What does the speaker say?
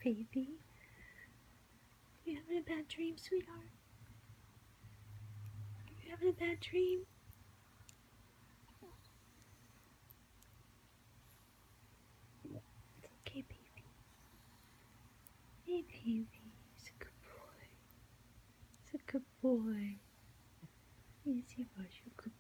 Baby, you having a bad dream, sweetheart? You having a bad dream? It's okay, baby. Hey, baby. He's a good boy. He's a good boy. Yes, he was. You're a good